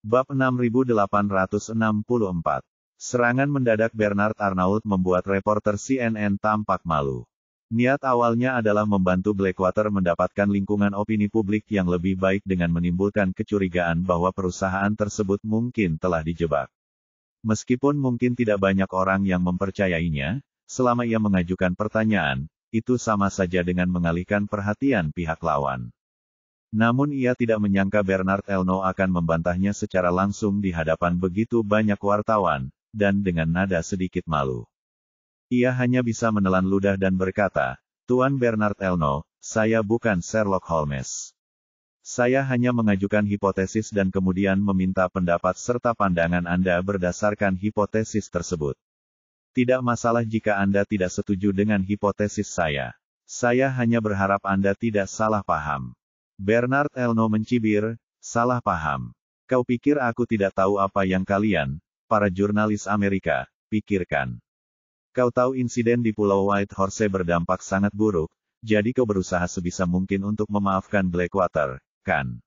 Bab 6864. Serangan mendadak Bernard Arnault membuat reporter CNN tampak malu. Niat awalnya adalah membantu Blackwater mendapatkan lingkungan opini publik yang lebih baik dengan menimbulkan kecurigaan bahwa perusahaan tersebut mungkin telah dijebak. Meskipun mungkin tidak banyak orang yang mempercayainya, selama ia mengajukan pertanyaan, itu sama saja dengan mengalihkan perhatian pihak lawan. Namun ia tidak menyangka Bernard Arnault akan membantahnya secara langsung di hadapan begitu banyak wartawan, dan dengan nada sedikit malu. Ia hanya bisa menelan ludah dan berkata, "Tuan Bernard Arnault, saya bukan Sherlock Holmes. Saya hanya mengajukan hipotesis dan kemudian meminta pendapat serta pandangan Anda berdasarkan hipotesis tersebut. Tidak masalah jika Anda tidak setuju dengan hipotesis saya. Saya hanya berharap Anda tidak salah paham." Bernard Arnault mencibir, "Salah paham. Kau pikir aku tidak tahu apa yang kalian, para jurnalis Amerika, pikirkan? Kau tahu insiden di Pulau Whitehorse berdampak sangat buruk, jadi kau berusaha sebisa mungkin untuk memaafkan Blackwater, kan?"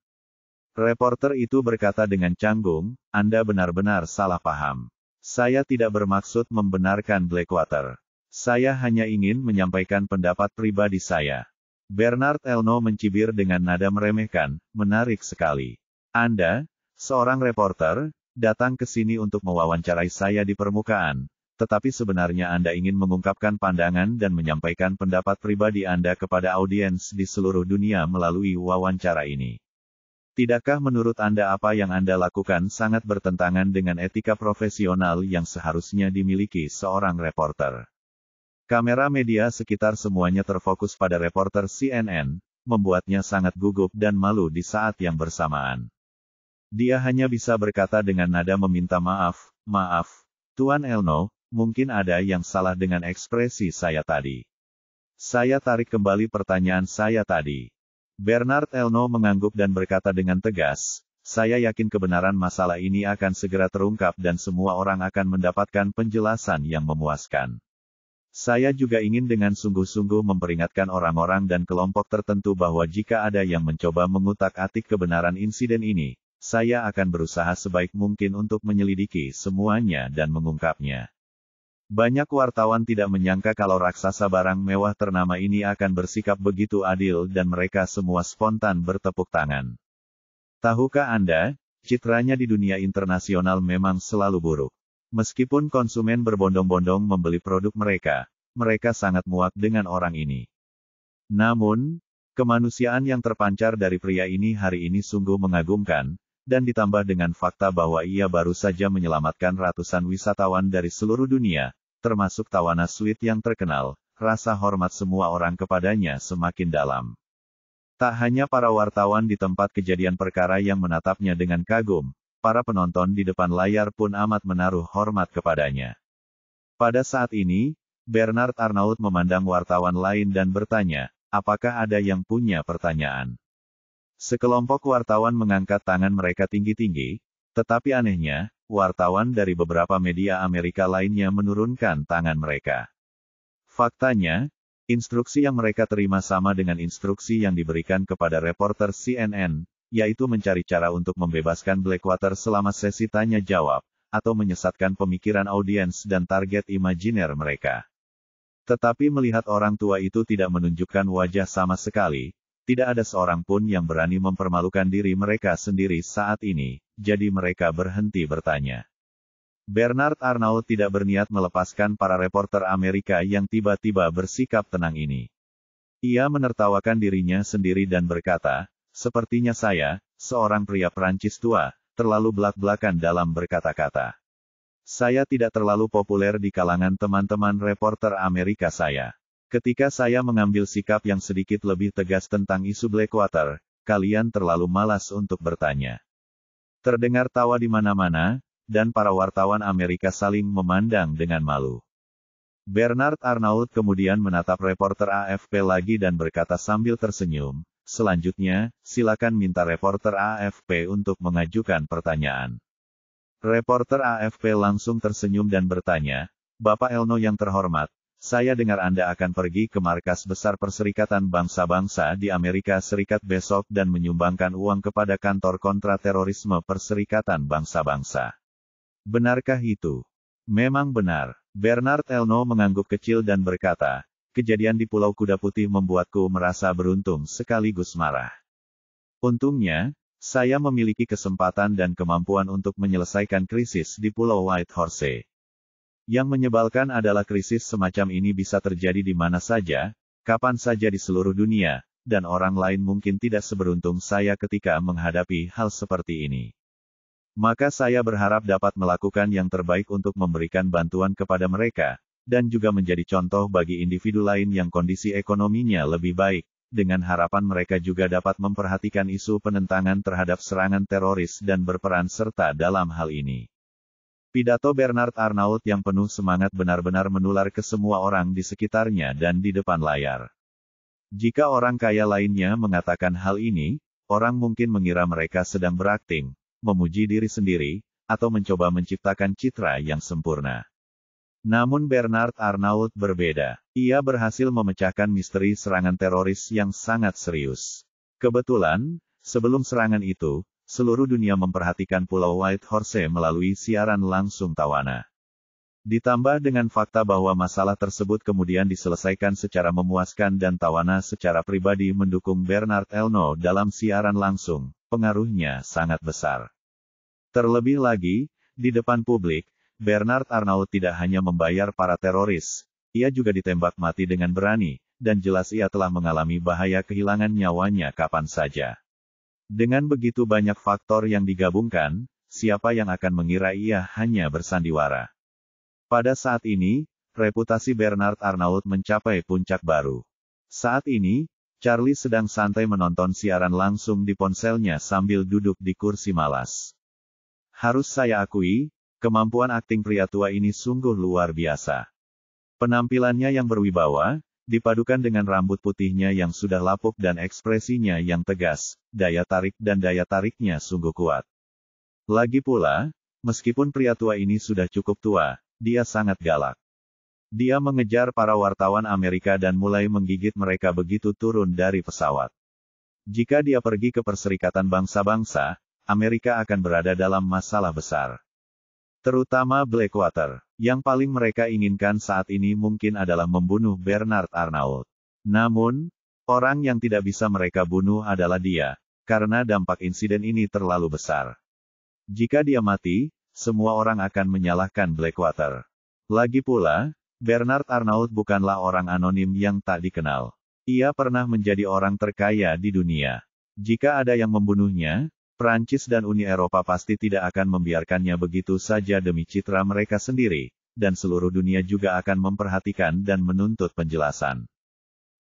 Reporter itu berkata dengan canggung, "Anda benar-benar salah paham. Saya tidak bermaksud membenarkan Blackwater. Saya hanya ingin menyampaikan pendapat pribadi saya." Bernard Arnault mencibir dengan nada meremehkan, "Menarik sekali. Anda, seorang reporter, datang ke sini untuk mewawancarai saya di permukaan, tetapi sebenarnya Anda ingin mengungkapkan pandangan dan menyampaikan pendapat pribadi Anda kepada audiens di seluruh dunia melalui wawancara ini. Tidakkah menurut Anda apa yang Anda lakukan sangat bertentangan dengan etika profesional yang seharusnya dimiliki seorang reporter?" Kamera media sekitar semuanya terfokus pada reporter CNN, membuatnya sangat gugup dan malu di saat yang bersamaan. Dia hanya bisa berkata dengan nada meminta maaf, "Maaf, Tuan Arnault, mungkin ada yang salah dengan ekspresi saya tadi. Saya tarik kembali pertanyaan saya tadi." Bernard Arnault mengangguk dan berkata dengan tegas, "Saya yakin kebenaran masalah ini akan segera terungkap dan semua orang akan mendapatkan penjelasan yang memuaskan. Saya juga ingin dengan sungguh-sungguh memperingatkan orang-orang dan kelompok tertentu bahwa jika ada yang mencoba mengutak-atik kebenaran insiden ini, saya akan berusaha sebaik mungkin untuk menyelidiki semuanya dan mengungkapnya." Banyak wartawan tidak menyangka kalau raksasa barang mewah ternama ini akan bersikap begitu adil dan mereka semua spontan bertepuk tangan. Tahukah Anda, citranya di dunia internasional memang selalu buruk. Meskipun konsumen berbondong-bondong membeli produk mereka, mereka sangat muak dengan orang ini. Namun, kemanusiaan yang terpancar dari pria ini hari ini sungguh mengagumkan, dan ditambah dengan fakta bahwa ia baru saja menyelamatkan ratusan wisatawan dari seluruh dunia, termasuk tawanan Sweet yang terkenal, rasa hormat semua orang kepadanya semakin dalam. Tak hanya para wartawan di tempat kejadian perkara yang menatapnya dengan kagum, para penonton di depan layar pun amat menaruh hormat kepadanya. Pada saat ini, Bernard Arnault memandang wartawan lain dan bertanya, "Apakah ada yang punya pertanyaan?" Sekelompok wartawan mengangkat tangan mereka tinggi-tinggi, tetapi anehnya, wartawan dari beberapa media Amerika lainnya menurunkan tangan mereka. Faktanya, instruksi yang mereka terima sama dengan instruksi yang diberikan kepada reporter CNN, yaitu mencari cara untuk membebaskan Blackwater selama sesi tanya-jawab, atau menyesatkan pemikiran audiens dan target imajiner mereka. Tetapi melihat orang tua itu tidak menunjukkan wajah sama sekali, tidak ada seorang pun yang berani mempermalukan diri mereka sendiri saat ini, jadi mereka berhenti bertanya. Bernard Arnault tidak berniat melepaskan para reporter Amerika yang tiba-tiba bersikap tenang ini. Ia menertawakan dirinya sendiri dan berkata, "Sepertinya saya, seorang pria Prancis tua, terlalu belak-belakan dalam berkata-kata. Saya tidak terlalu populer di kalangan teman-teman reporter Amerika saya. Ketika saya mengambil sikap yang sedikit lebih tegas tentang isu Blackwater, kalian terlalu malas untuk bertanya." Terdengar tawa di mana-mana, dan para wartawan Amerika saling memandang dengan malu. Bernard Arnault kemudian menatap reporter AFP lagi dan berkata sambil tersenyum, "Selanjutnya, silakan minta reporter AFP untuk mengajukan pertanyaan." Reporter AFP langsung tersenyum dan bertanya, "Bapak Arnault yang terhormat, saya dengar Anda akan pergi ke markas besar Perserikatan Bangsa-Bangsa di Amerika Serikat besok dan menyumbangkan uang kepada kantor kontraterorisme Perserikatan Bangsa-Bangsa. Benarkah itu? Memang benar. Bernard Elno mengangguk kecil dan berkata, kejadian di Pulau Kuda Putih membuatku merasa beruntung sekaligus marah. Untungnya, saya memiliki kesempatan dan kemampuan untuk menyelesaikan krisis di Pulau White Horse. Yang menyebalkan adalah krisis semacam ini bisa terjadi di mana saja, kapan saja di seluruh dunia, dan orang lain mungkin tidak seberuntung saya ketika menghadapi hal seperti ini. Maka saya berharap dapat melakukan yang terbaik untuk memberikan bantuan kepada mereka, dan juga menjadi contoh bagi individu lain yang kondisi ekonominya lebih baik, dengan harapan mereka juga dapat memperhatikan isu penentangan terhadap serangan teroris dan berperan serta dalam hal ini. Pidato Bernard Arnault yang penuh semangat benar-benar menular ke semua orang di sekitarnya dan di depan layar. Jika orang kaya lainnya mengatakan hal ini, orang mungkin mengira mereka sedang berakting, memuji diri sendiri, atau mencoba menciptakan citra yang sempurna. Namun Bernard Arnault berbeda. Ia berhasil memecahkan misteri serangan teroris yang sangat serius. Kebetulan, sebelum serangan itu, seluruh dunia memperhatikan Pulau White Horse melalui siaran langsung tawana. Ditambah dengan fakta bahwa masalah tersebut kemudian diselesaikan secara memuaskan dan tawana secara pribadi mendukung Bernard Elno dalam siaran langsung, pengaruhnya sangat besar. Terlebih lagi, di depan publik, Bernard Arnault tidak hanya membayar para teroris, ia juga ditembak mati dengan berani, dan jelas ia telah mengalami bahaya kehilangan nyawanya kapan saja. Dengan begitu banyak faktor yang digabungkan, siapa yang akan mengira ia hanya bersandiwara? Pada saat ini, reputasi Bernard Arnault mencapai puncak baru. Saat ini, Charlie sedang santai menonton siaran langsung di ponselnya sambil duduk di kursi malas. Harus saya akui, kemampuan akting pria tua ini sungguh luar biasa. Penampilannya yang berwibawa, dipadukan dengan rambut putihnya yang sudah lapuk dan ekspresinya yang tegas, daya tariknya sungguh kuat. Lagi pula, meskipun pria tua ini sudah cukup tua, dia sangat galak. Dia mengejar para wartawan Amerika dan mulai menggigit mereka begitu turun dari pesawat. Jika dia pergi ke Perserikatan Bangsa-Bangsa, Amerika akan berada dalam masalah besar. Terutama Blackwater. Yang paling mereka inginkan saat ini mungkin adalah membunuh Bernard Arnault. Namun, orang yang tidak bisa mereka bunuh adalah dia, karena dampak insiden ini terlalu besar. Jika dia mati, semua orang akan menyalahkan Blackwater. Lagi pula, Bernard Arnault bukanlah orang anonim yang tak dikenal. Ia pernah menjadi orang terkaya di dunia. Jika ada yang membunuhnya, Prancis dan Uni Eropa pasti tidak akan membiarkannya begitu saja demi citra mereka sendiri, dan seluruh dunia juga akan memperhatikan dan menuntut penjelasan.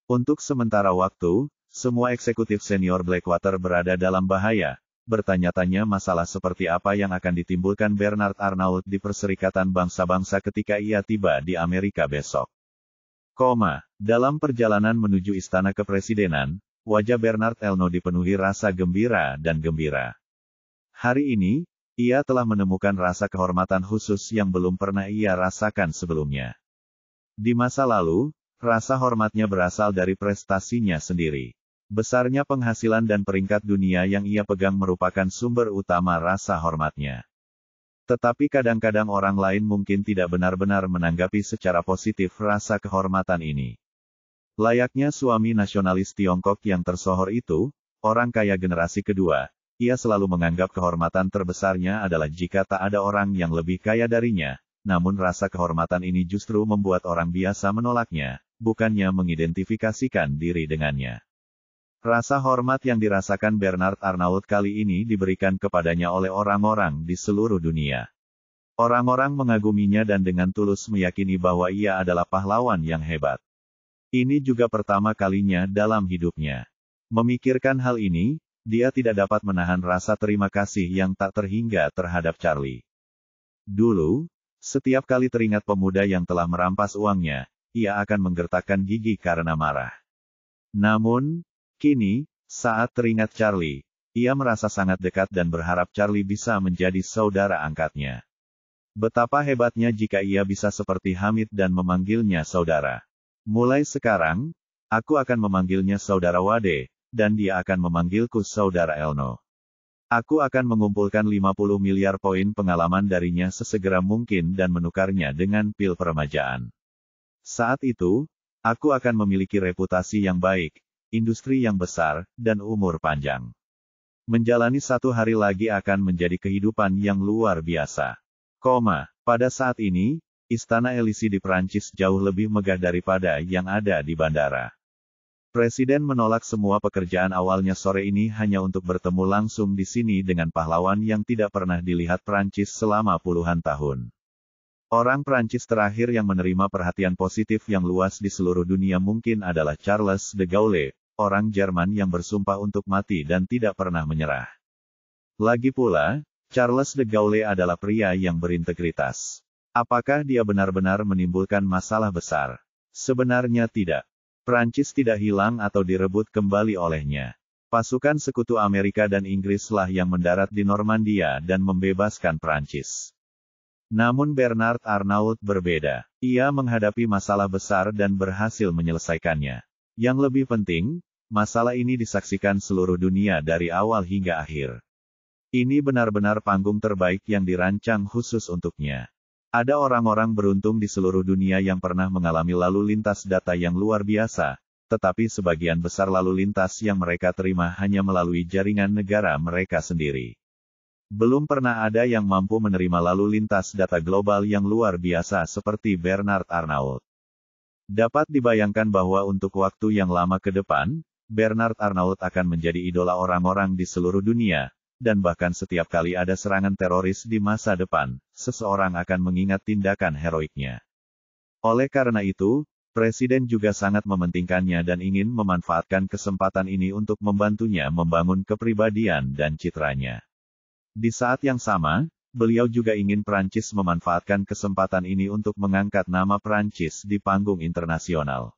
Untuk sementara waktu, semua eksekutif senior Blackwater berada dalam bahaya, bertanya-tanya masalah seperti apa yang akan ditimbulkan Bernard Arnault di Perserikatan Bangsa-Bangsa ketika ia tiba di Amerika besok. Dalam perjalanan menuju istana kepresidenan, wajah Bernard Elno dipenuhi rasa gembira dan gembira. Hari ini, ia telah menemukan rasa kehormatan khusus yang belum pernah ia rasakan sebelumnya. Di masa lalu, rasa hormatnya berasal dari prestasinya sendiri. Besarnya penghasilan dan peringkat dunia yang ia pegang merupakan sumber utama rasa hormatnya. Tetapi kadang-kadang orang lain mungkin tidak benar-benar menanggapi secara positif rasa kehormatan ini. Layaknya suami nasionalis Tiongkok yang tersohor itu, orang kaya generasi kedua, ia selalu menganggap kehormatan terbesarnya adalah jika tak ada orang yang lebih kaya darinya, namun rasa kehormatan ini justru membuat orang biasa menolaknya, bukannya mengidentifikasikan diri dengannya. Rasa hormat yang dirasakan Bernard Arnault kali ini diberikan kepadanya oleh orang-orang di seluruh dunia. Orang-orang mengaguminya dan dengan tulus meyakini bahwa ia adalah pahlawan yang hebat. Ini juga pertama kalinya dalam hidupnya. Memikirkan hal ini, dia tidak dapat menahan rasa terima kasih yang tak terhingga terhadap Charlie. Dulu, setiap kali teringat pemuda yang telah merampas uangnya, ia akan menggertakkan gigi karena marah. Namun, kini, saat teringat Charlie, ia merasa sangat dekat dan berharap Charlie bisa menjadi saudara angkatnya. Betapa hebatnya jika ia bisa seperti Hamid dan memanggilnya saudara. Mulai sekarang, aku akan memanggilnya saudara Wade, dan dia akan memanggilku saudara Elno. Aku akan mengumpulkan 50 miliar poin pengalaman darinya sesegera mungkin dan menukarnya dengan pil peremajaan. Saat itu, aku akan memiliki reputasi yang baik, industri yang besar, dan umur panjang. Menjalani 1 hari lagi akan menjadi kehidupan yang luar biasa. Pada saat ini, Istana Elysee di Prancis jauh lebih megah daripada yang ada di bandara. Presiden menolak semua pekerjaan awalnya sore ini hanya untuk bertemu langsung di sini dengan pahlawan yang tidak pernah dilihat Prancis selama puluhan tahun. Orang Prancis terakhir yang menerima perhatian positif yang luas di seluruh dunia mungkin adalah Charles de Gaulle, orang Jerman yang bersumpah untuk mati dan tidak pernah menyerah. Lagi pula, Charles de Gaulle adalah pria yang berintegritas. Apakah dia benar-benar menimbulkan masalah besar? Sebenarnya tidak. Prancis tidak hilang atau direbut kembali olehnya. Pasukan sekutu Amerika dan Inggrislah yang mendarat di Normandia dan membebaskan Prancis. Namun Bernard Arnault berbeda. Ia menghadapi masalah besar dan berhasil menyelesaikannya. Yang lebih penting, masalah ini disaksikan seluruh dunia dari awal hingga akhir. Ini benar-benar panggung terbaik yang dirancang khusus untuknya. Ada orang-orang beruntung di seluruh dunia yang pernah mengalami lalu lintas data yang luar biasa, tetapi sebagian besar lalu lintas yang mereka terima hanya melalui jaringan negara mereka sendiri. Belum pernah ada yang mampu menerima lalu lintas data global yang luar biasa seperti Bernard Arnault. Dapat dibayangkan bahwa untuk waktu yang lama ke depan, Bernard Arnault akan menjadi idola orang-orang di seluruh dunia. Dan bahkan setiap kali ada serangan teroris di masa depan, seseorang akan mengingat tindakan heroiknya. Oleh karena itu, Presiden juga sangat mementingkannya dan ingin memanfaatkan kesempatan ini untuk membantunya membangun kepribadian dan citranya. Di saat yang sama, beliau juga ingin Prancis memanfaatkan kesempatan ini untuk mengangkat nama Prancis di panggung internasional.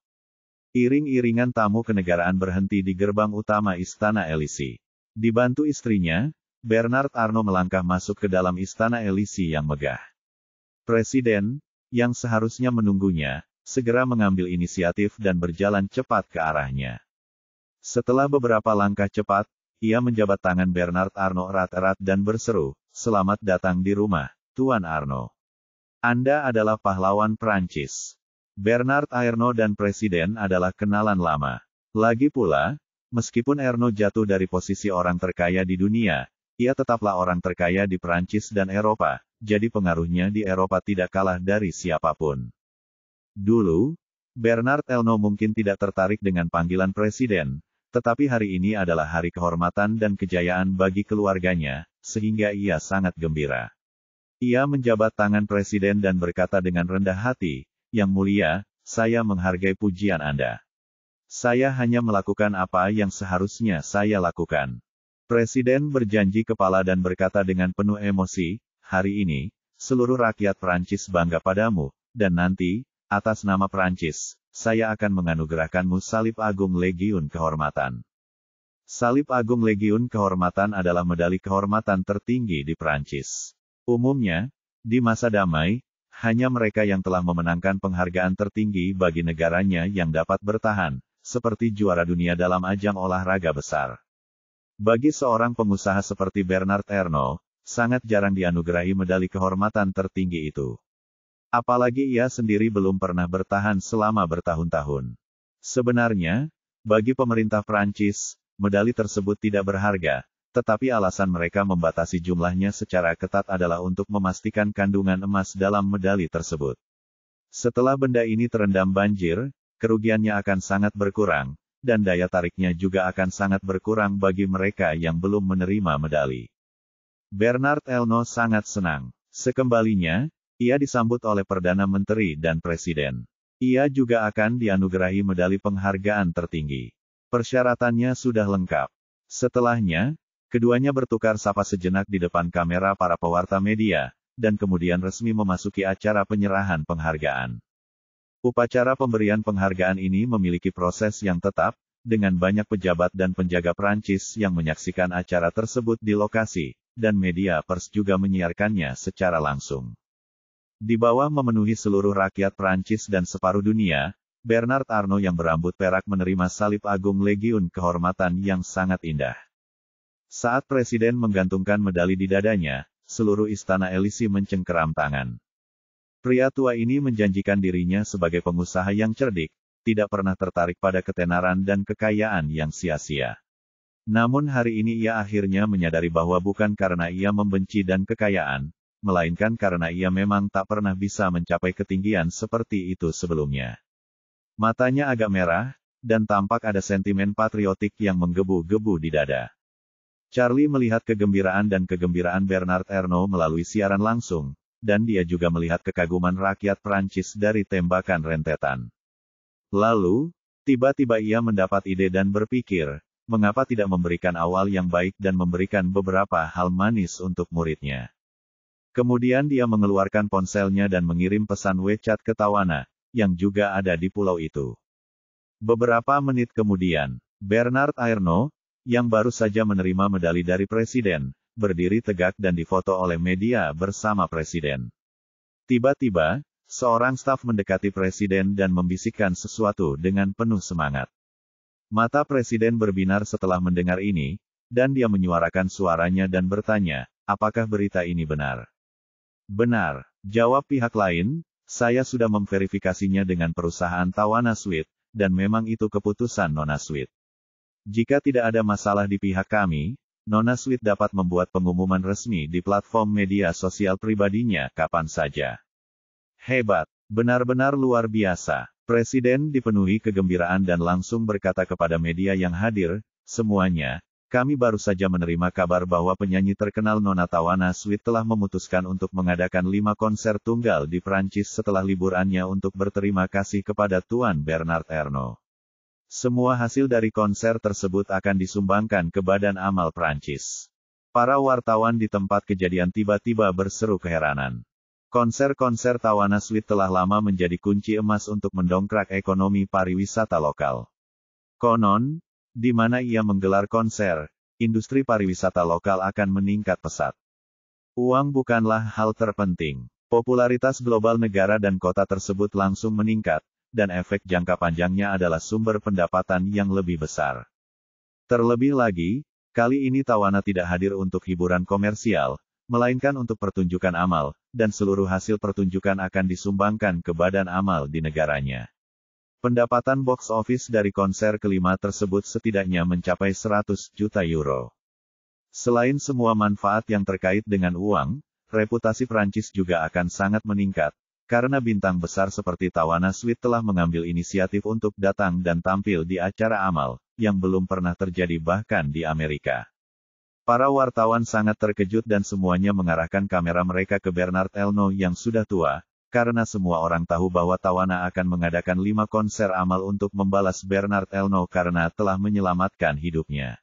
Iring-iringan tamu kenegaraan berhenti di gerbang utama Istana Elysee. Dibantu istrinya, Bernard Arnault melangkah masuk ke dalam Istana Elysee yang megah. Presiden, yang seharusnya menunggunya, segera mengambil inisiatif dan berjalan cepat ke arahnya. Setelah beberapa langkah cepat, ia menjabat tangan Bernard Arnault erat-erat dan berseru, "Selamat datang di rumah, Tuan Arnault. Anda adalah pahlawan Prancis." Bernard Arnault dan Presiden adalah kenalan lama. Lagi pula, meskipun Arnault jatuh dari posisi orang terkaya di dunia, ia tetaplah orang terkaya di Prancis dan Eropa, jadi pengaruhnya di Eropa tidak kalah dari siapapun. Dulu, Bernard Arnault mungkin tidak tertarik dengan panggilan presiden, tetapi hari ini adalah hari kehormatan dan kejayaan bagi keluarganya, sehingga ia sangat gembira. Ia menjabat tangan presiden dan berkata dengan rendah hati, "Yang mulia, saya menghargai pujian Anda. Saya hanya melakukan apa yang seharusnya saya lakukan." Presiden berjanji kepala dan berkata dengan penuh emosi, "Hari ini, seluruh rakyat Prancis bangga padamu, dan nanti, atas nama Prancis, saya akan menganugerahkanmu Salib Agung Legiun Kehormatan." Salib Agung Legiun Kehormatan adalah medali kehormatan tertinggi di Prancis. Umumnya, di masa damai, hanya mereka yang telah memenangkan penghargaan tertinggi bagi negaranya yang dapat bertahan, seperti juara dunia dalam ajang olahraga besar. Bagi seorang pengusaha seperti Bernard Arnault, sangat jarang dianugerahi medali kehormatan tertinggi itu. Apalagi ia sendiri belum pernah bertahan selama bertahun-tahun. Sebenarnya, bagi pemerintah Prancis, medali tersebut tidak berharga, tetapi alasan mereka membatasi jumlahnya secara ketat adalah untuk memastikan kandungan emas dalam medali tersebut. Setelah benda ini terendam banjir, kerugiannya akan sangat berkurang, dan daya tariknya juga akan sangat berkurang bagi mereka yang belum menerima medali. Bernard Arnault sangat senang. Sekembalinya, ia disambut oleh Perdana Menteri dan Presiden. Ia juga akan dianugerahi medali penghargaan tertinggi. Persyaratannya sudah lengkap. Setelahnya, keduanya bertukar sapa sejenak di depan kamera para pewarta media, dan kemudian resmi memasuki acara penyerahan penghargaan. Upacara pemberian penghargaan ini memiliki proses yang tetap, dengan banyak pejabat dan penjaga Prancis yang menyaksikan acara tersebut di lokasi, dan media pers juga menyiarkannya secara langsung. Di bawah memenuhi seluruh rakyat Prancis dan separuh dunia, Bernard Arnault yang berambut perak menerima salib agung Legiun Kehormatan yang sangat indah. Saat Presiden menggantungkan medali di dadanya, seluruh istana Élysée mencengkeram tangan. Pria tua ini menjanjikan dirinya sebagai pengusaha yang cerdik, tidak pernah tertarik pada ketenaran dan kekayaan yang sia-sia. Namun hari ini ia akhirnya menyadari bahwa bukan karena ia membenci dan kekayaan, melainkan karena ia memang tak pernah bisa mencapai ketinggian seperti itu sebelumnya. Matanya agak merah, dan tampak ada sentimen patriotik yang menggebu-gebu di dada. Charlie melihat kegembiraan Bernard Arnault melalui siaran langsung, dan dia juga melihat kekaguman rakyat Prancis dari tembakan rentetan. Lalu, tiba-tiba ia mendapat ide dan berpikir, mengapa tidak memberikan awal yang baik dan memberikan beberapa hal manis untuk muridnya. Kemudian dia mengeluarkan ponselnya dan mengirim pesan WeChat ke Tawana, yang juga ada di pulau itu. Beberapa menit kemudian, Bernard Arnault, yang baru saja menerima medali dari Presiden, berdiri tegak dan difoto oleh media bersama Presiden. Tiba-tiba, seorang staf mendekati Presiden dan membisikkan sesuatu dengan penuh semangat. Mata Presiden berbinar setelah mendengar ini, dan dia menyuarakan suaranya dan bertanya, apakah berita ini benar? Benar, jawab pihak lain, saya sudah memverifikasinya dengan perusahaan Tawana Suite, dan memang itu keputusan Nona Suite. Jika tidak ada masalah di pihak kami, Nona Suite dapat membuat pengumuman resmi di platform media sosial pribadinya kapan saja. Hebat, benar-benar luar biasa. Presiden dipenuhi kegembiraan dan langsung berkata kepada media yang hadir, semuanya, kami baru saja menerima kabar bahwa penyanyi terkenal Nona Tawana Suite telah memutuskan untuk mengadakan 5 konser tunggal di Prancis setelah liburannya untuk berterima kasih kepada Tuan Bernard Arnault. Semua hasil dari konser tersebut akan disumbangkan ke Badan Amal Prancis. Para wartawan di tempat kejadian tiba-tiba berseru keheranan. Konser-konser Tawana Suite telah lama menjadi kunci emas untuk mendongkrak ekonomi pariwisata lokal. Konon, di mana ia menggelar konser, industri pariwisata lokal akan meningkat pesat. Uang bukanlah hal terpenting. Popularitas global negara dan kota tersebut langsung meningkat, dan efek jangka panjangnya adalah sumber pendapatan yang lebih besar. Terlebih lagi, kali ini Tawana tidak hadir untuk hiburan komersial, melainkan untuk pertunjukan amal, dan seluruh hasil pertunjukan akan disumbangkan ke badan amal di negaranya. Pendapatan box office dari konser kelima tersebut setidaknya mencapai 100 juta euro. Selain semua manfaat yang terkait dengan uang, reputasi Prancis juga akan sangat meningkat, karena bintang besar seperti Tawana Suite telah mengambil inisiatif untuk datang dan tampil di acara amal, yang belum pernah terjadi bahkan di Amerika. Para wartawan sangat terkejut dan semuanya mengarahkan kamera mereka ke Bernard Arnault yang sudah tua, karena semua orang tahu bahwa Tawana akan mengadakan 5 konser amal untuk membalas Bernard Arnault karena telah menyelamatkan hidupnya.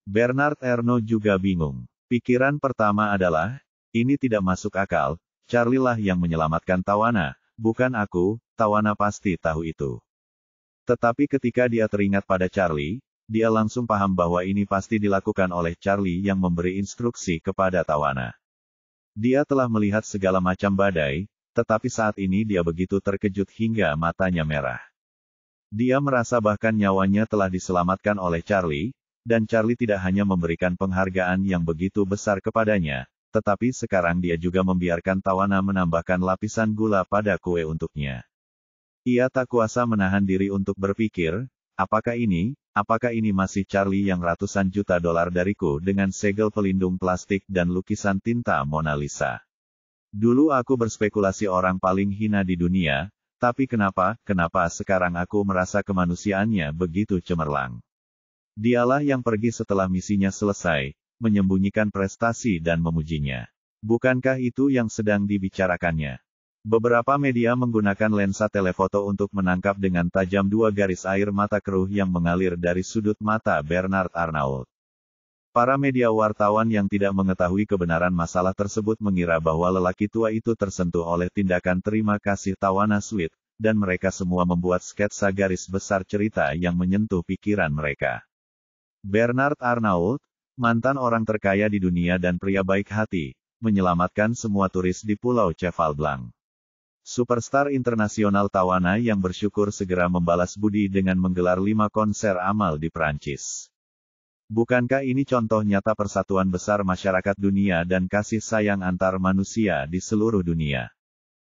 Bernard Arnault juga bingung. Pikiran pertama adalah, ini tidak masuk akal, Charlie lah yang menyelamatkan Tawana, bukan aku, Tawana pasti tahu itu. Tetapi ketika dia teringat pada Charlie, dia langsung paham bahwa ini pasti dilakukan oleh Charlie yang memberi instruksi kepada Tawana. Dia telah melihat segala macam badai, tetapi saat ini dia begitu terkejut hingga matanya merah. Dia merasa bahkan nyawanya telah diselamatkan oleh Charlie, dan Charlie tidak hanya memberikan penghargaan yang begitu besar kepadanya, tetapi sekarang dia juga membiarkan Tawana menambahkan lapisan gula pada kue untuknya. Ia tak kuasa menahan diri untuk berpikir, apakah ini masih Charlie yang ratusan juta dolar dariku dengan segel pelindung plastik dan lukisan tinta Mona Lisa. Dulu aku berspekulasi orang paling hina di dunia, tapi kenapa sekarang aku merasa kemanusiaannya begitu cemerlang. Dialah yang pergi setelah misinya selesai, menyembunyikan prestasi dan memujinya. Bukankah itu yang sedang dibicarakannya? Beberapa media menggunakan lensa telefoto untuk menangkap dengan tajam 2 garis air mata keruh yang mengalir dari sudut mata Bernard Arnault. Para media wartawan yang tidak mengetahui kebenaran masalah tersebut mengira bahwa lelaki tua itu tersentuh oleh tindakan terima kasih Tawana Suite, dan mereka semua membuat sketsa garis besar cerita yang menyentuh pikiran mereka. Bernard Arnault, mantan orang terkaya di dunia dan pria baik hati, menyelamatkan semua turis di Pulau Cheval Blanc. Superstar internasional Tawana yang bersyukur segera membalas budi dengan menggelar 5 konser amal di Prancis. Bukankah ini contoh nyata persatuan besar masyarakat dunia dan kasih sayang antar manusia di seluruh dunia?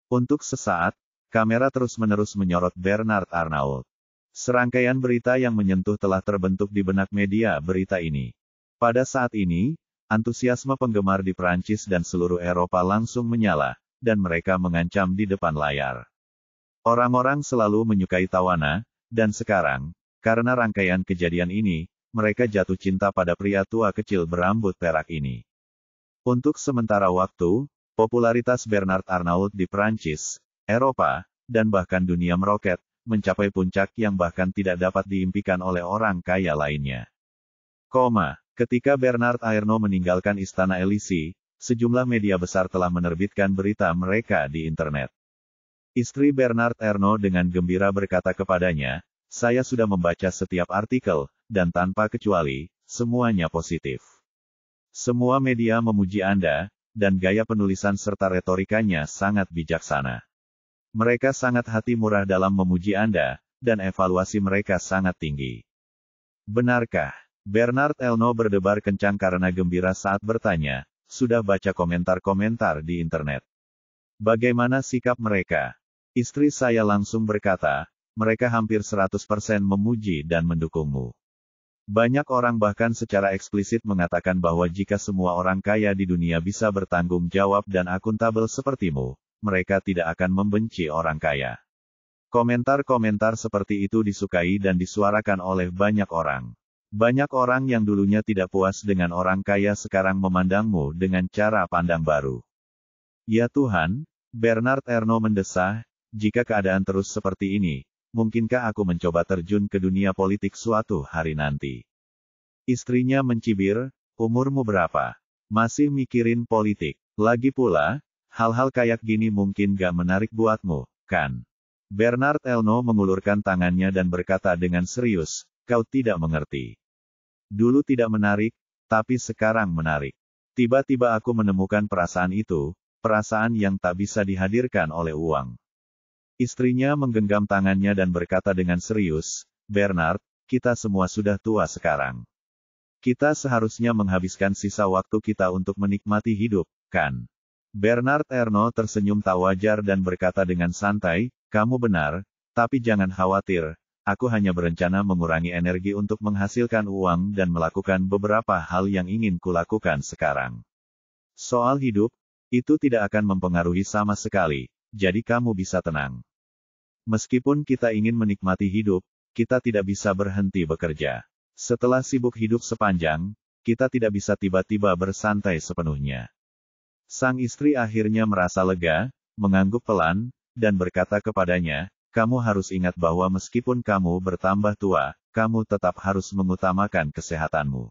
Untuk sesaat, kamera terus-menerus menyorot Bernard Arnault. Serangkaian berita yang menyentuh telah terbentuk di benak media berita ini. Pada saat ini, antusiasme penggemar di Prancis dan seluruh Eropa langsung menyala, dan mereka mengancam di depan layar. Orang-orang selalu menyukai Tawana, dan sekarang, karena rangkaian kejadian ini, mereka jatuh cinta pada pria tua kecil berambut perak ini. Untuk sementara waktu, popularitas Bernard Arnault di Prancis, Eropa, dan bahkan dunia meroket, mencapai puncak yang bahkan tidak dapat diimpikan oleh orang kaya lainnya. Ketika Bernard Arnault meninggalkan Istana Élysée, sejumlah media besar telah menerbitkan berita mereka di internet. Istri Bernard Arnault dengan gembira berkata kepadanya, "Saya sudah membaca setiap artikel, dan tanpa kecuali, semuanya positif. Semua media memuji Anda, dan gaya penulisan serta retorikanya sangat bijaksana. Mereka sangat hati murah dalam memuji Anda, dan evaluasi mereka sangat tinggi." Benarkah? Bernard Arnault berdebar kencang karena gembira saat bertanya, "Sudah baca komentar-komentar di internet? Bagaimana sikap mereka?" Istri saya langsung berkata, "Mereka hampir 100% memuji dan mendukungmu. Banyak orang bahkan secara eksplisit mengatakan bahwa jika semua orang kaya di dunia bisa bertanggung jawab dan akuntabel sepertimu, mereka tidak akan membenci orang kaya." Komentar-komentar seperti itu disukai dan disuarakan oleh banyak orang. Banyak orang yang dulunya tidak puas dengan orang kaya sekarang memandangmu dengan cara pandang baru. Ya Tuhan, Bernard Arnault mendesah, jika keadaan terus seperti ini, mungkinkah aku mencoba terjun ke dunia politik suatu hari nanti? Istrinya mencibir, "Umurmu berapa? Masih mikirin politik? Lagi pula, hal-hal kayak gini mungkin gak menarik buatmu, kan?" Bernard Arnault mengulurkan tangannya dan berkata dengan serius, "Kau tidak mengerti. Dulu tidak menarik, tapi sekarang menarik. Tiba-tiba aku menemukan perasaan itu, perasaan yang tak bisa dihadirkan oleh uang." Istrinya menggenggam tangannya dan berkata dengan serius, "Bernard, kita semua sudah tua sekarang. Kita seharusnya menghabiskan sisa waktu kita untuk menikmati hidup, kan?" Bernard Arnault tersenyum tak wajar dan berkata dengan santai, "Kamu benar, tapi jangan khawatir. Aku hanya berencana mengurangi energi untuk menghasilkan uang dan melakukan beberapa hal yang ingin kulakukan sekarang. Soal hidup, itu tidak akan mempengaruhi sama sekali, jadi kamu bisa tenang. Meskipun kita ingin menikmati hidup, kita tidak bisa berhenti bekerja. Setelah sibuk hidup sepanjang, kita tidak bisa tiba-tiba bersantai sepenuhnya." Sang istri akhirnya merasa lega, mengangguk pelan, dan berkata kepadanya, "Kamu harus ingat bahwa meskipun kamu bertambah tua, kamu tetap harus mengutamakan kesehatanmu."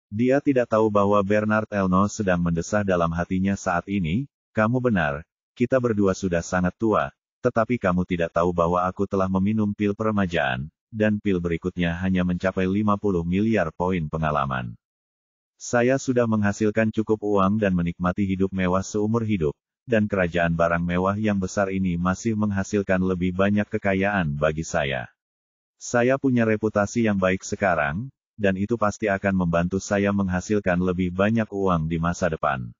Dia tidak tahu bahwa Bernard Arnault sedang mendesah dalam hatinya saat ini, "Kamu benar, kita berdua sudah sangat tua, tetapi kamu tidak tahu bahwa aku telah meminum pil peremajaan, dan pil berikutnya hanya mencapai 50 miliar poin pengalaman. Saya sudah menghasilkan cukup uang dan menikmati hidup mewah seumur hidup, dan kerajaan barang mewah yang besar ini masih menghasilkan lebih banyak kekayaan bagi saya. Saya punya reputasi yang baik sekarang, dan itu pasti akan membantu saya menghasilkan lebih banyak uang di masa depan.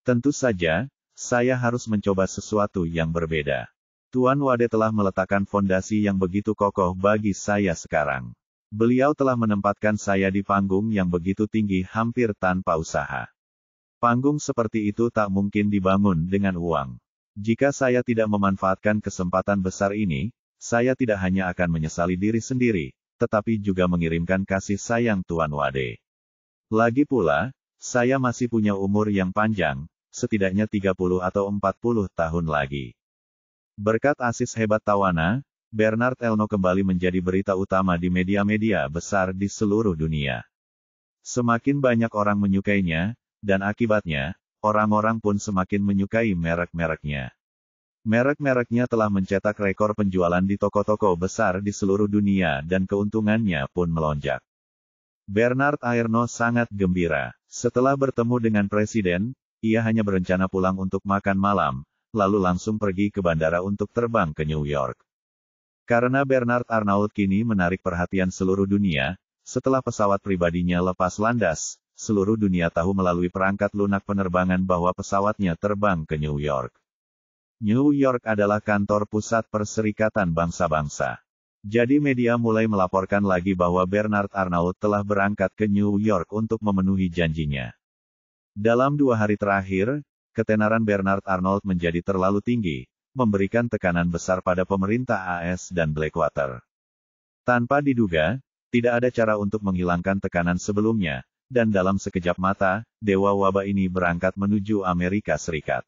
Tentu saja, saya harus mencoba sesuatu yang berbeda. Tuan Wade telah meletakkan fondasi yang begitu kokoh bagi saya sekarang. Beliau telah menempatkan saya di panggung yang begitu tinggi hampir tanpa usaha. Panggung seperti itu tak mungkin dibangun dengan uang. Jika saya tidak memanfaatkan kesempatan besar ini, saya tidak hanya akan menyesali diri sendiri, tetapi juga mengirimkan kasih sayang Tuan Wade. Lagi pula, saya masih punya umur yang panjang, setidaknya 30 atau 40 tahun lagi." Berkat asis hebat Tawana, Bernard Arnault kembali menjadi berita utama di media-media besar di seluruh dunia. Semakin banyak orang menyukainya, dan akibatnya, orang-orang pun semakin menyukai merek-mereknya. Merek-mereknya telah mencetak rekor penjualan di toko-toko besar di seluruh dunia dan keuntungannya pun melonjak. Bernard Arnault sangat gembira. Setelah bertemu dengan presiden, ia hanya berencana pulang untuk makan malam, lalu langsung pergi ke bandara untuk terbang ke New York. Karena Bernard Arnault kini menarik perhatian seluruh dunia, setelah pesawat pribadinya lepas landas, seluruh dunia tahu melalui perangkat lunak penerbangan bahwa pesawatnya terbang ke New York. New York adalah kantor pusat Perserikatan Bangsa-Bangsa. Jadi media mulai melaporkan lagi bahwa Bernard Arnault telah berangkat ke New York untuk memenuhi janjinya. Dalam 2 hari terakhir, ketenaran Bernard Arnault menjadi terlalu tinggi, memberikan tekanan besar pada pemerintah AS dan Blackwater. Tanpa diduga, tidak ada cara untuk menghilangkan tekanan sebelumnya, dan dalam sekejap mata, dewa wabah ini berangkat menuju Amerika Serikat.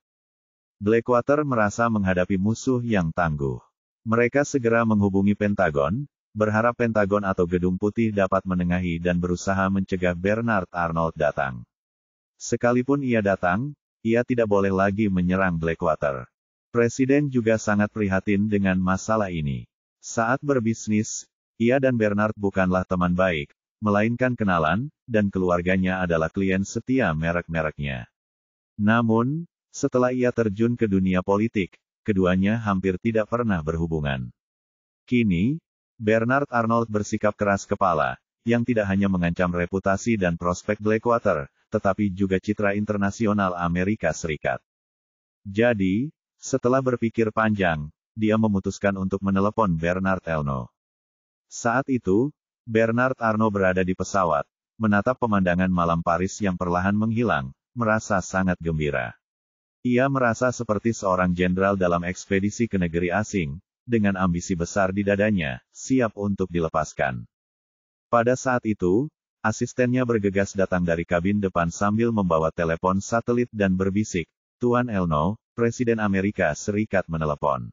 Blackwater merasa menghadapi musuh yang tangguh. Mereka segera menghubungi Pentagon, berharap Pentagon atau Gedung Putih dapat menengahi dan berusaha mencegah Bernard Arnault datang. Sekalipun ia datang, ia tidak boleh lagi menyerang Blackwater. Presiden juga sangat prihatin dengan masalah ini. Saat berbisnis, ia dan Bernard bukanlah teman baik, melainkan kenalan, dan keluarganya adalah klien setia merek-mereknya. Namun, setelah ia terjun ke dunia politik, keduanya hampir tidak pernah berhubungan. Kini, Bernard Arnault bersikap keras kepala, yang tidak hanya mengancam reputasi dan prospek Blackwater, tetapi juga citra internasional Amerika Serikat. Jadi, setelah berpikir panjang, dia memutuskan untuk menelepon Bernard Arnault. Saat itu, Bernard Arnault berada di pesawat, menatap pemandangan malam Paris yang perlahan menghilang, merasa sangat gembira. Ia merasa seperti seorang jenderal dalam ekspedisi ke negeri asing, dengan ambisi besar di dadanya, siap untuk dilepaskan. Pada saat itu, asistennya bergegas datang dari kabin depan sambil membawa telepon satelit dan berbisik, "Tuan Arnault, Presiden Amerika Serikat menelepon."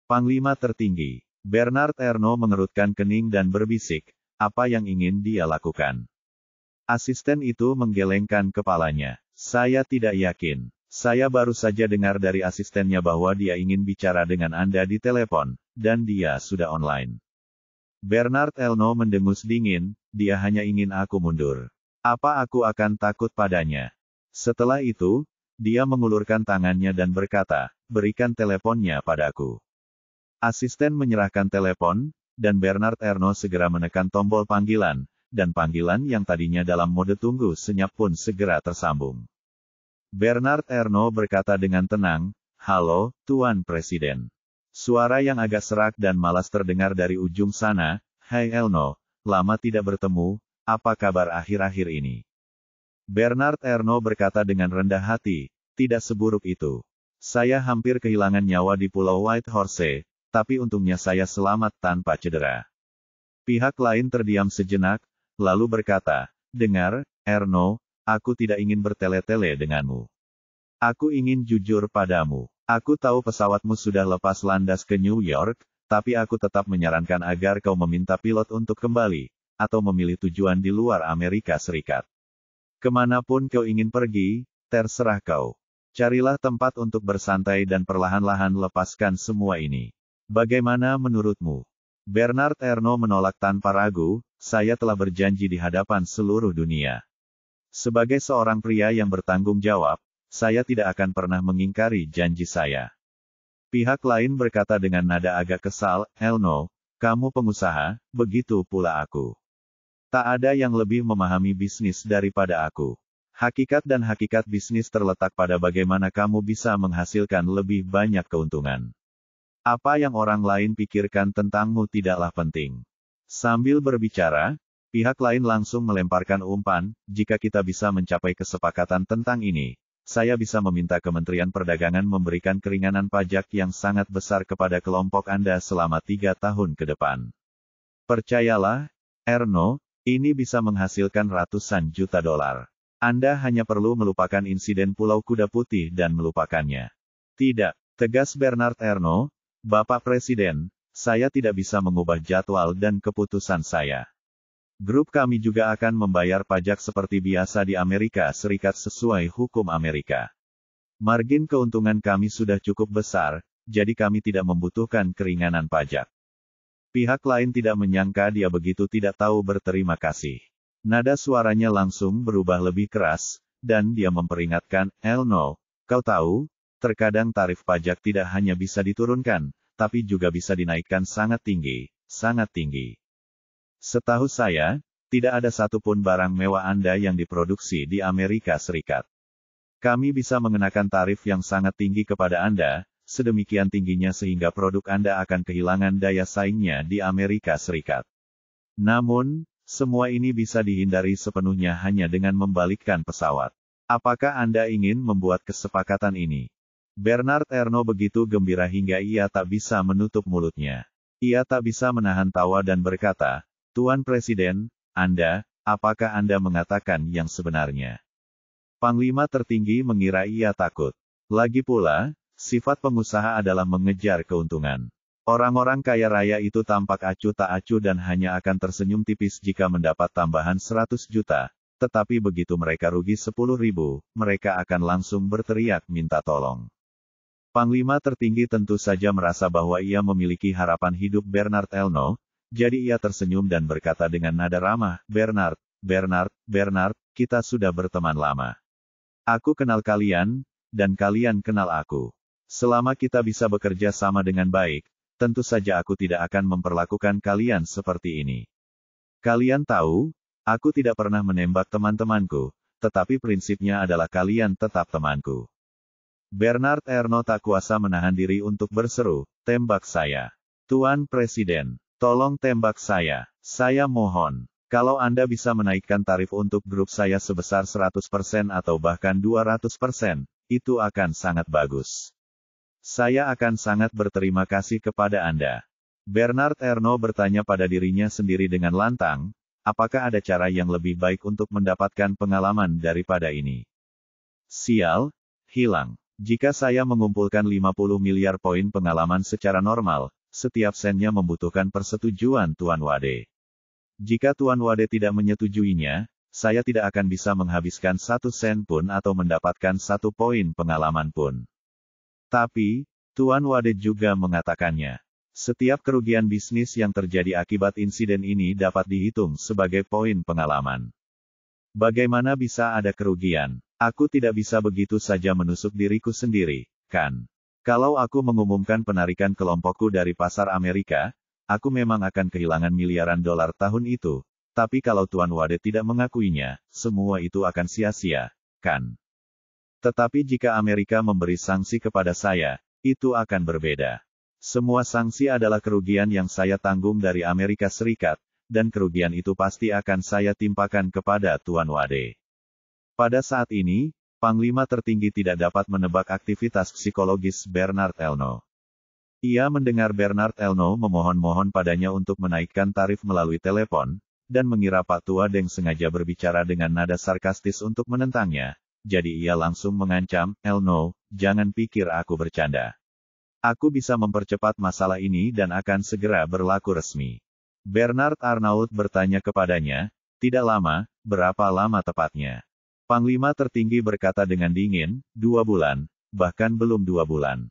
Panglima tertinggi, Bernard Arnault mengerutkan kening dan berbisik, apa yang ingin dia lakukan. Asisten itu menggelengkan kepalanya. "Saya tidak yakin. Saya baru saja dengar dari asistennya bahwa dia ingin bicara dengan Anda di telepon, dan dia sudah online." Bernard Arnault mendengus dingin, "Dia hanya ingin aku mundur. Apa aku akan takut padanya?" Setelah itu, dia mengulurkan tangannya dan berkata, "Berikan teleponnya padaku." Asisten menyerahkan telepon, dan Bernard Arnault segera menekan tombol panggilan, dan panggilan yang tadinya dalam mode tunggu senyap pun segera tersambung. Bernard Arnault berkata dengan tenang, "Halo, Tuan Presiden." Suara yang agak serak dan malas terdengar dari ujung sana, "Hai Arnault, lama tidak bertemu, apa kabar akhir-akhir ini?" Bernard Arnault berkata dengan rendah hati, "Tidak seburuk itu. Saya hampir kehilangan nyawa di Pulau White Horse, tapi untungnya saya selamat tanpa cedera." Pihak lain terdiam sejenak, lalu berkata, "Dengar, Arnault, aku tidak ingin bertele-tele denganmu. Aku ingin jujur padamu. Aku tahu pesawatmu sudah lepas landas ke New York, tapi aku tetap menyarankan agar kau meminta pilot untuk kembali, atau memilih tujuan di luar Amerika Serikat. Kemanapun kau ingin pergi, terserah kau. Carilah tempat untuk bersantai dan perlahan-lahan lepaskan semua ini. Bagaimana menurutmu?" Bernard Arnault menolak tanpa ragu, "Saya telah berjanji di hadapan seluruh dunia. Sebagai seorang pria yang bertanggung jawab, saya tidak akan pernah mengingkari janji saya." Pihak lain berkata dengan nada agak kesal, "Arnault, kamu pengusaha, begitu pula aku. Tak ada yang lebih memahami bisnis daripada aku. Hakikat dan hakikat bisnis terletak pada bagaimana kamu bisa menghasilkan lebih banyak keuntungan. Apa yang orang lain pikirkan tentangmu tidaklah penting." Sambil berbicara, pihak lain langsung melemparkan umpan, "Jika kita bisa mencapai kesepakatan tentang ini, saya bisa meminta Kementerian Perdagangan memberikan keringanan pajak yang sangat besar kepada kelompok Anda selama 3 tahun ke depan. Percayalah, Arnault, ini bisa menghasilkan ratusan juta dolar. Anda hanya perlu melupakan insiden Pulau Kuda Putih dan melupakannya." "Tidak," tegas Bernard Arnault, "Bapak Presiden, saya tidak bisa mengubah jadwal dan keputusan saya. Grup kami juga akan membayar pajak seperti biasa di Amerika Serikat sesuai hukum Amerika. Margin keuntungan kami sudah cukup besar, jadi kami tidak membutuhkan keringanan pajak." Pihak lain tidak menyangka dia begitu tidak tahu berterima kasih. Nada suaranya langsung berubah lebih keras, dan dia memperingatkan, "Arnault, kau tahu, terkadang tarif pajak tidak hanya bisa diturunkan, tapi juga bisa dinaikkan sangat tinggi, sangat tinggi. Setahu saya, tidak ada satupun barang mewah Anda yang diproduksi di Amerika Serikat. Kami bisa mengenakan tarif yang sangat tinggi kepada Anda, sedemikian tingginya sehingga produk Anda akan kehilangan daya saingnya di Amerika Serikat. Namun, semua ini bisa dihindari sepenuhnya hanya dengan membalikkan pesawat. Apakah Anda ingin membuat kesepakatan ini? Bernard Arnault begitu gembira hingga ia tak bisa menutup mulutnya. Ia tak bisa menahan tawa dan berkata, "Tuan Presiden, apakah Anda mengatakan yang sebenarnya?" Panglima tertinggi mengira ia takut. Lagi pula, sifat pengusaha adalah mengejar keuntungan. Orang-orang kaya raya itu tampak acuh tak acuh dan hanya akan tersenyum tipis jika mendapat tambahan 100 juta. Tetapi begitu mereka rugi 10.000, mereka akan langsung berteriak minta tolong. Panglima tertinggi tentu saja merasa bahwa ia memiliki harapan hidup Bernard Arnault, jadi ia tersenyum dan berkata dengan nada ramah, Bernard, kita sudah berteman lama. Aku kenal kalian, dan kalian kenal aku. Selama kita bisa bekerja sama dengan baik, tentu saja aku tidak akan memperlakukan kalian seperti ini. Kalian tahu, aku tidak pernah menembak teman-temanku, tetapi prinsipnya adalah kalian tetap temanku. Bernard Arnault tak kuasa menahan diri untuk berseru, tembak saya. Tuan Presiden, tolong tembak saya mohon. Kalau Anda bisa menaikkan tarif untuk grup saya sebesar 100% atau bahkan 200%, itu akan sangat bagus. Saya akan sangat berterima kasih kepada Anda. Bernard Arnault bertanya pada dirinya sendiri dengan lantang, apakah ada cara yang lebih baik untuk mendapatkan pengalaman daripada ini? Sial, hilang. Jika saya mengumpulkan 50 miliar poin pengalaman secara normal, setiap sennya membutuhkan persetujuan Tuan Wade. Jika Tuan Wade tidak menyetujuinya, saya tidak akan bisa menghabiskan 1 sen pun atau mendapatkan 1 poin pengalaman pun. Tapi, Tuan Wade juga mengatakannya. Setiap kerugian bisnis yang terjadi akibat insiden ini dapat dihitung sebagai poin pengalaman. Bagaimana bisa ada kerugian? Aku tidak bisa begitu saja menusuk diriku sendiri, kan? Kalau aku mengumumkan penarikan kelompokku dari pasar Amerika, aku memang akan kehilangan miliaran dolar tahun itu. Tapi kalau Tuan Wade tidak mengakuinya, semua itu akan sia-sia, kan? Tetapi jika Amerika memberi sanksi kepada saya, itu akan berbeda. Semua sanksi adalah kerugian yang saya tanggung dari Amerika Serikat, dan kerugian itu pasti akan saya timpakan kepada Tuan Wade. Pada saat ini, Panglima tertinggi tidak dapat menebak aktivitas psikologis Bernard Arnault. Ia mendengar Bernard Arnault memohon-mohon padanya untuk menaikkan tarif melalui telepon, dan mengira Pak Tua Deng sengaja berbicara dengan nada sarkastis untuk menentangnya, jadi ia langsung mengancam, Arnault, jangan pikir aku bercanda. Aku bisa mempercepat masalah ini dan akan segera berlaku resmi. Bernard Arnault bertanya kepadanya, tidak lama, berapa lama tepatnya? Panglima tertinggi berkata dengan dingin, 2 bulan, bahkan belum 2 bulan.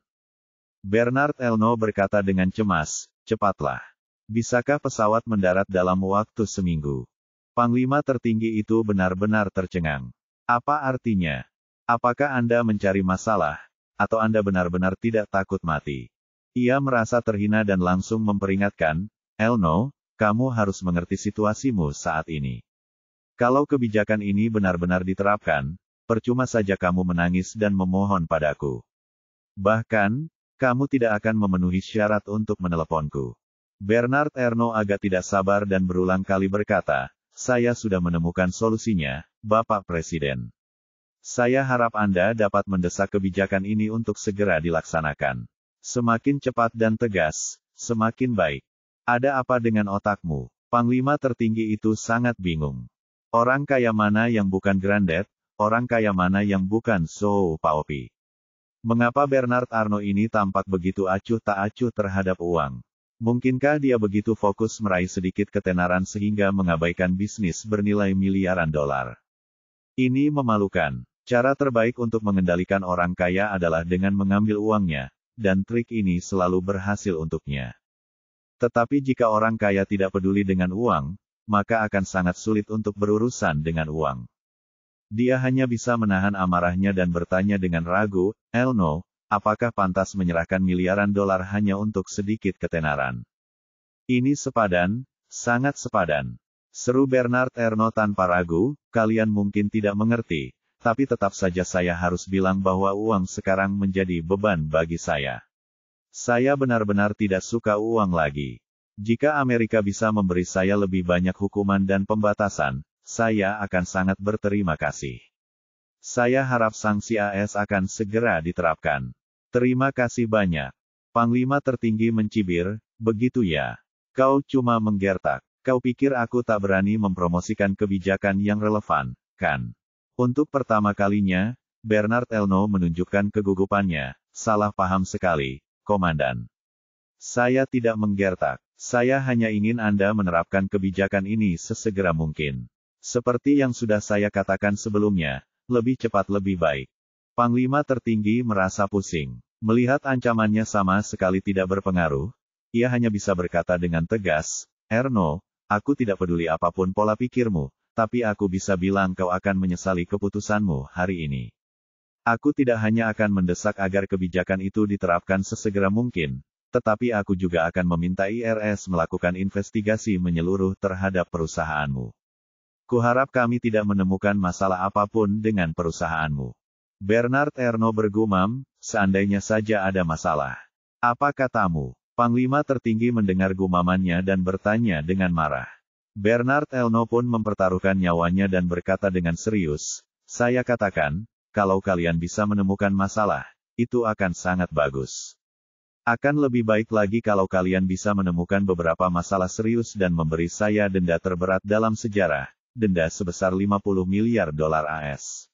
Bernard Arnault berkata dengan cemas, cepatlah. Bisakah pesawat mendarat dalam waktu seminggu? Panglima tertinggi itu benar-benar tercengang. Apa artinya? Apakah Anda mencari masalah? Atau Anda benar-benar tidak takut mati? Ia merasa terhina dan langsung memperingatkan, Arnault, kamu harus mengerti situasimu saat ini. Kalau kebijakan ini benar-benar diterapkan, percuma saja kamu menangis dan memohon padaku. Bahkan, kamu tidak akan memenuhi syarat untuk meneleponku. Bernard Arnault agak tidak sabar dan berulang kali berkata, saya sudah menemukan solusinya, Bapak Presiden. Saya harap Anda dapat mendesak kebijakan ini untuk segera dilaksanakan. Semakin cepat dan tegas, semakin baik. Ada apa dengan otakmu? Panglima tertinggi itu sangat bingung. Orang kaya mana yang bukan Grandet, orang kaya mana yang bukan Zhou Paopi? Mengapa Bernard Arnault ini tampak begitu acuh tak acuh terhadap uang? Mungkinkah dia begitu fokus meraih sedikit ketenaran sehingga mengabaikan bisnis bernilai miliaran dolar? Ini memalukan. Cara terbaik untuk mengendalikan orang kaya adalah dengan mengambil uangnya, dan trik ini selalu berhasil untuknya. Tetapi jika orang kaya tidak peduli dengan uang, maka akan sangat sulit untuk berurusan dengan uang. Dia hanya bisa menahan amarahnya dan bertanya dengan ragu, Arnault, apakah pantas menyerahkan miliaran dolar hanya untuk sedikit ketenaran? Ini sepadan, sangat sepadan. Seru Bernard Arnault tanpa ragu, kalian mungkin tidak mengerti, tapi tetap saja saya harus bilang bahwa uang sekarang menjadi beban bagi saya. Saya benar-benar tidak suka uang lagi. Jika Amerika bisa memberi saya lebih banyak hukuman dan pembatasan, saya akan sangat berterima kasih. Saya harap sanksi AS akan segera diterapkan. Terima kasih banyak. Panglima tertinggi mencibir, begitu ya. Kau cuma menggertak. Kau pikir aku tak berani mempromosikan kebijakan yang relevan, kan? Untuk pertama kalinya, Bernard Arnault menunjukkan kegugupannya. Salah paham sekali, Komandan. Saya tidak menggertak. Saya hanya ingin Anda menerapkan kebijakan ini sesegera mungkin. Seperti yang sudah saya katakan sebelumnya, lebih cepat lebih baik. Panglima tertinggi merasa pusing. Melihat ancamannya sama sekali tidak berpengaruh, ia hanya bisa berkata dengan tegas, Arnault, aku tidak peduli apapun pola pikirmu, tapi aku bisa bilang kau akan menyesali keputusanmu hari ini. Aku tidak hanya akan mendesak agar kebijakan itu diterapkan sesegera mungkin, tetapi aku juga akan meminta IRS melakukan investigasi menyeluruh terhadap perusahaanmu. Kuharap kami tidak menemukan masalah apapun dengan perusahaanmu. Bernard Arnault bergumam, seandainya saja ada masalah. Apa katamu? Panglima tertinggi mendengar gumamannya dan bertanya dengan marah. Bernard Arnault pun mempertaruhkan nyawanya dan berkata dengan serius, saya katakan, kalau kalian bisa menemukan masalah, itu akan sangat bagus. Akan lebih baik lagi kalau kalian bisa menemukan beberapa masalah serius dan memberi saya denda terberat dalam sejarah, denda sebesar 50 miliar dolar AS.